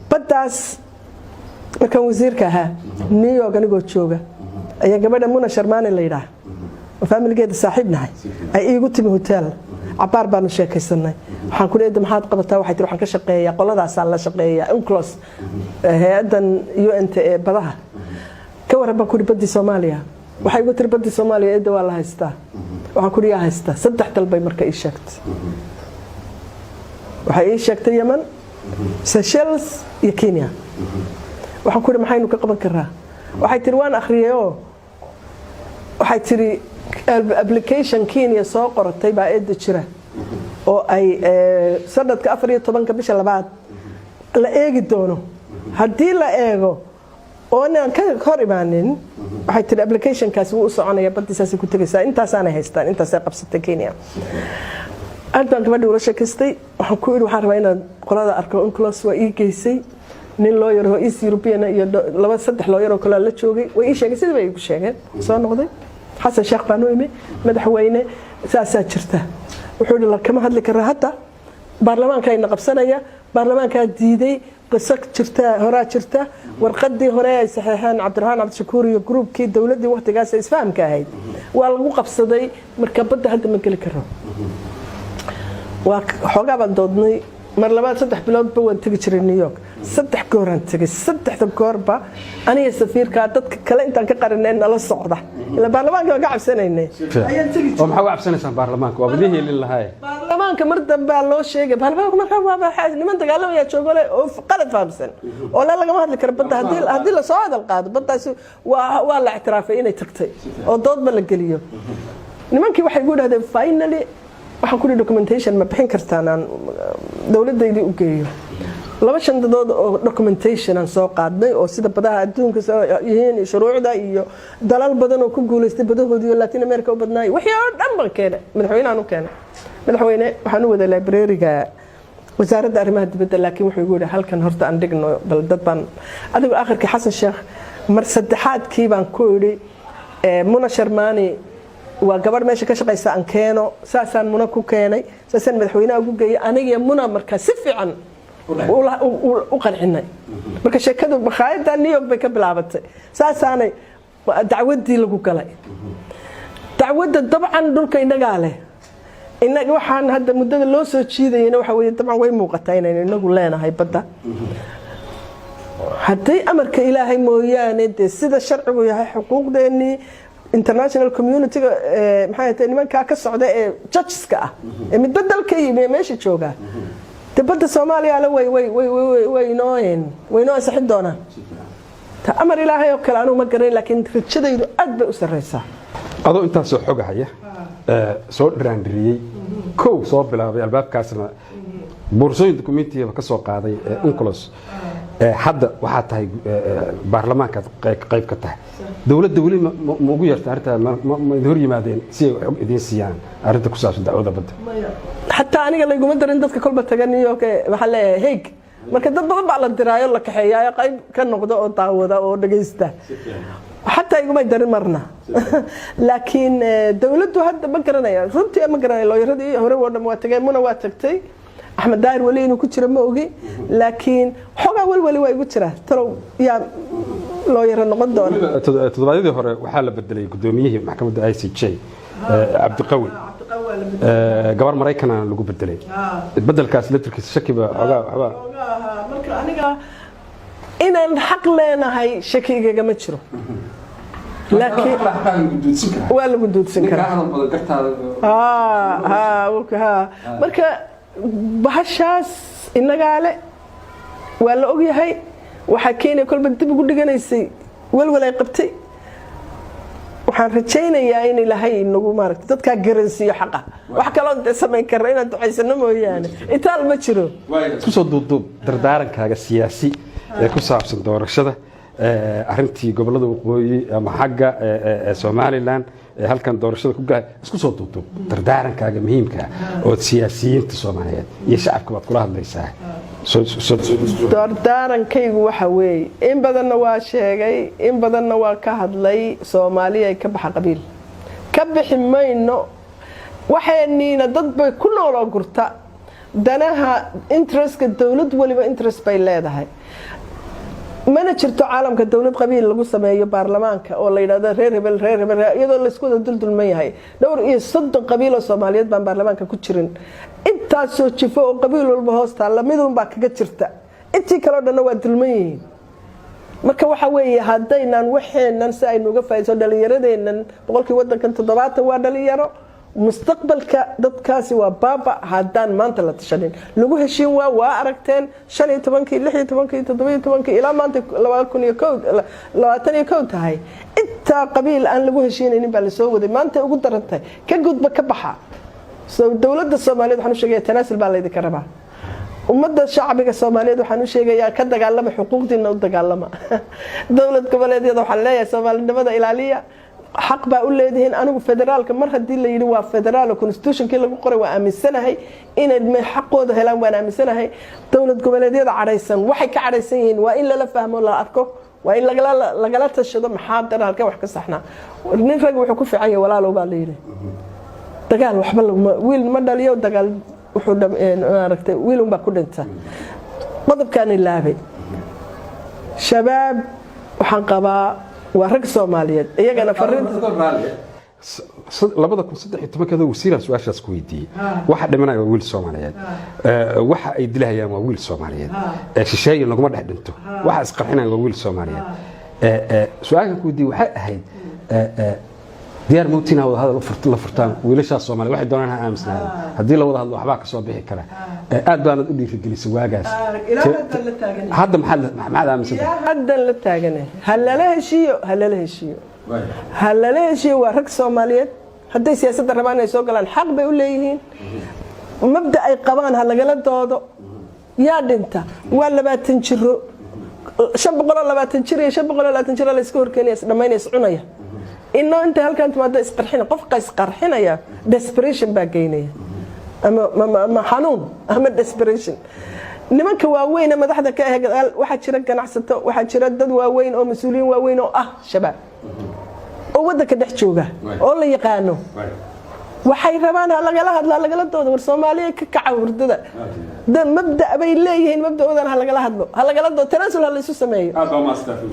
baddaas markaan wasiirka ahaa New York anigoo jooga ayaa gabadha Muna Sharmaani la yiraahdo familgeeda saaxiib nahay ay iigu timi hotel cabaar baan sheekaysanay waxaan ku leeyahay maxaad qabataa waxay tiri waxaan ka shaqeeyaa qoladaas aan la shaqeeyaa UNCLOS hay'adan UNTA badaha ka waraba ku badii Soomaaliya waxay ugu tiri badii Soomaaliya ee waa la haystaa waxaan ku riyaa haystaa saddex dalbay marka ii sheegtay waxay ii sheegtay Yemen Seychelles iyo Kenya waxaan ku maxaynu ka qaban karaa waxay tiri waan akhriyo waxay tiri application Kenya soo qoratay baa eed jira oo ay sanadka 14 bisha labaad la eegi doono hadii la eego oo aan ka hor imaanin waxay tiri application kaas uu soconaya badisaas ku tagaysaa intaas aan haystaan intaas ay qabsatay Kenya aadaan gabadha wala sheekaystay waxaan ku waxaan rabaa inaan qolada arko UNCLOS waa ii geysay nin lawyer oo East European iyo laba saddex lawyer oo kala la joogay way ii sheegay sidii bay igu sheegeen soo noqday xasan sheekh baan u imi madaxweyne saasaa jirta wuxuu la kama hadli karaa hadda baarlamaanka ay qabsanaya baarlamaanka diiday qisaq jirta horaa jirta warqadii hore ay saxeexaan Cabdiraxmaan Cabdishakuur iyo groupkii dawladda waqtigaas isfahamka ahayd waa lagu qabsaday marka badda hadda ma gali karo waa xogaa baan doodnay mar labaad saddex bilood ba waan tagi jiray New York saddex goor aan tagay saddexda goorba aniga safiirka dadka kale intaan ka qarinay nala socda ila baarlamaanka ka cabsanaynay ayaan tagi oo maxaa u cabsanaysan baarlamaanka waa badii helin lahaay baarlamaanka mar dambe loo sheegay baarlamaanka markaa waa niman dagaalamaya joogole oo qalad fahamsan oo la laga hadli karo badda hadii la soo hadal qaado baddaas waa la ictiraafay inay tagtay oo dood ba la geliyo nimankii waxay ku dhahdeen finally waxaan ku documentation ma bixin kartaan aan dawladdeedii u geeyo laba shandadood oo documentation aan soo qaadnay oo sida badaha adduunka yihiin shuruucda iyo dalal badan oo ku guuleystay badahoodii Latin America u badnaay wixii oo dhan baan keenay madaxweynaha u keenay madaxweyne waxaan u wada library-ga wasaaradda arrimaha dibadda laakiin wuxuu igu yiri halkan horta aan dhigno bal dad baan adigu aakhirkii xasan sheekh mar saddexaadkii baan ku yiri Muna Sharmaani waa gabar meesha ka shaqeysa aan keeno saasaan Muna ku keenay saasaan madaxweynaha ugu geeyay aniga Muna marka si fiican u qancinay marka sheekadu bakhaayada New York bay ka bilaabatay saasaanay dacwadii lagu galay dacwada dabcan dhulka inaga leh inaga waxaan hadda muddada loo soo jiidayna waxa weeye dabcan way muuqataa inaynu inagu leenahay badda haddii amarka Ilaahay mooyaane sida sharcigu yahay xuquuqdeeni international community maxay tahay nimanka ka socda ee judgeska ah ee mid badalka iyo meesha jooga badda Soomaaliya la way nooyeen saxid doonaan ta amar Ilaahay oo kale aanu ma garan laakiin rajadaydu aad bay u sareysaa adoo inta soo xogahaya soo dhiraandiriyay kow soo bilaabay albaabkaasna boorsooyin dokumentiga ka soo qaaday UNCLOS hadda waxa tahay baarlamaanka qayb ka tahay dawladda wali ma ugu yartaa arrinta ma hor yimaadeen si ay idin siiyaan arrinta ku saabsan dacwada badda حتى أنا قال لكم مدرن دتك كل بتجني يوك محل هيك مركز ضد ضد على الدراية ولا كحياة قريب كان نقطة أو تعوضة أو دقيسته حتى يقوم يدرن مرنا لكن دولته هذا بكرنا يا رنتي بكرنا لو يردي هو ولا مواتجين منا واتكتي أحمد داير ولي إنه كتير موجي لكن حاجة ولي ويكتره ترى يا لو يرن قدر تضبطي هره وحالة بدلي قدوميه محكمة ICJ عبد القوي gabar Mareykan lagu bedelay bedelkaas leedarkiisa shaki ba marka aniga inaan xaq leenahay shakiga ma jiro laakiin waa lagu doodsan karaa marka bahashaas inaga le waa la og yahay waxa keenay kolba dib ugu dhiganaysay walwalay qabtay waxaan rajaynayaa in Ilaahay nagu maaragtay dadka garansiyo xaqa wax kale oo sameyn kara inaad duceysano mooyaane itaal ma jiro isku soo duubduub dardaarankaaga siyaasi ee ku saabsan doorashada arrintii gobolada waqooyi ama xagga Somaliland halkan doorashada ku gaay isku soo duubduub dardaarankaaga muhiimka oo siyaasiyiinta Soomaaliyeed iyo shacabka baad kula hadlaysaa dardarankaygu waxa weey in badanna waa sheegay in badanna waa ka hadlay Soomaaliya ka baxa qabiil ka bixi mayno waxayna dad bay ku nool oo gurta danaha interestka dawlad waliba interest bay leedahay mana jirto caalamka dawlad qabiil lagu sameeyo baarlamaanka oo la yiraahdo reer hebel iyadoo la isku wada duldulman yahay dhowr iyo 30 qabiil oo Soomaaliyeed baan baarlamaanka ku jirin intaas soo jifo oo qabiil walba hoosta la midun baa kaga jirta intii kale dhanna waa dulman yihiin marka waxa weeye hadaynan waxeenan si ay nuga faa'iido dhalinyaradeenan boqolkii wadankan 70 waa dhalinyaro mustaqbalka dadkaasi waa baaba hadaan maanta la tashanin lagu heshiin waa aragteen 15 16 17 ilaa maanta 2021 tahay inta qabiil aan lagu heshiinaynin baa la soo waday maanta ugu darantay ka gudba ka baxa soo dawladda Soomaaliyeed waxaan u sheegay tanaasul baa leeyahay karaba ummadda shacbiga Soomaaliyeed waxaan u sheegayaa ka dagaalama xuquuqdiina u dagaalama dawlad goboleedyada waxaan leeyahay Soomaalinimada ilaaliya حق بقول لهن أنا فدرال كمرة دي اللي يلوا فدرال وكونستيوشن كله بقرأ وأمسنا هاي إن المحق ده هلا وأنا أمسنا هاي دولة قبلية عريسان وحك عريسين وإلا لا فهم ولا أركو وإلا لا الشدة محاضر هالك وحك صحنا ونفرق وحكوا في عيه ولا لو بالليل دجال وحبل ويل مرة اليوم دجال وحود ركت ويل وبكون أنت ماذا كان اللعبة شباب وحنقبا ورق Soomaaliyeed iyagana fariinta 2013 wasiirka su'aashaas ku weydiiyay waxa dhimanaya wiil Soomaaliyeed waxa ay dilahayaan waa wiil Soomaaliyeed shisheeye laguma dhex dhinto waxa isqarxinaya waa wiil Soomaaliyeed su'aasha ku weydiiyay waxay ahayd diyaar mootina wada hadal la furtaan wiilasha Soomaaliyeed waxay doonaan ha aamusnaadaan hadii la wada hadlo waxba ka soo bixi kara aad baan u dhiirigelisay waagaas hadda maxaad aaminsan hadda la taaganay hal la heshiyo waa rag Soomaaliyeed haday siyaasadda rabaan ay soo galaan xaq bay u leeyihiin mabda ay qabaan ha lagala doodo yaa dhinta waa 20 jiro 520 jir iyo 520 jir la iska horkeenayay dhamaynaysa cunaya إنه أنت هل كانت مادة إسقرحنا قف قيس قرحنا يا desperation باقيني أما حنون أما desperation نمك واوين أما ذحذا كأهل واحد شرك كان عصته واحد شردد واوين أو مسؤولين واوين أو شباب وودك دحشوجه أول يقانو وحي رمان هلا قال هذا والصومالية كعور ده مبدأ بين ليهن مبدأ وذا هلا قال هذا تناسل هلا يسوي سماي هذا ما استفهم